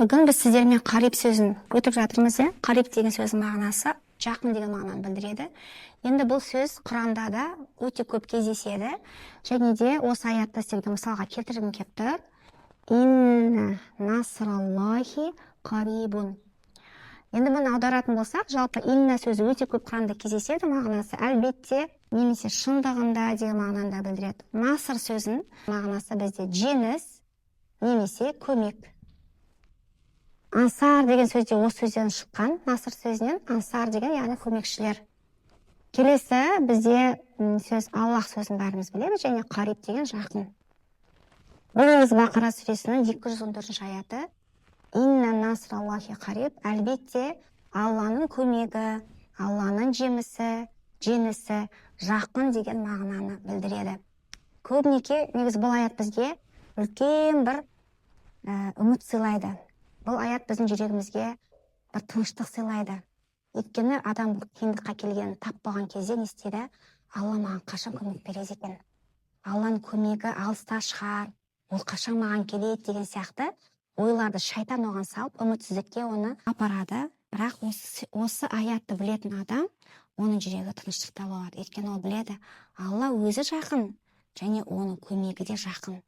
Бүгін біз сіздермен қариб сөзін өтіп жатырмыз. Қариб деген сөздің мағынасы жақын деген мағынаны білдіреді. Енді бұл сөз Құранда да өте көп кездеседі. Және де осы аятта сіздерге мысалға келтіргім келіп тұр. Инна насраллахи қарибун. Енді бұны аударатын болсақ, жалпы инна сөзі өте көп Құранда кездеседі. Мағынасы әлбетте немесе шындығында деген мағынаны білдіреді. Наср сөзінің мағынасы бізде жеңіс немесе көмек. Ансар деген сөзде осы сөзден шыққан, наср сөзінен ансар деген, яғни көмекшілер. Келесі бізде сөз Аллах сөзін бәріміз білеміз, және қариб деген жақын. Біліңіз Бақара сүресінің 214 аяты. Инна насраллахи қариб. Әлбетте Алланың көмегі, Алланың жеңісі жақын деген мағынаны білдіреді. Көбінесе негізі бұл аят бізге үлкен бір үміт сыйлайды. Бұл аят біздің жүрегімізге бір тыныштық сыйлайды. Өйткені адам қиындыққа келген таппаған кезде не істейді? Алла маған қашан көмек береді екен? Алланың көмегі алыста шығар, ол қашан маған келеді деген сияқты ойларды шайтан оған салып, үмітсіздікке оны апарады. Бірақ осы аятты білетін адам, оның жүрегі тыныштықта болады. Өйткені ол біледі, Алла өзі жақын, және оның көмегі де жақын.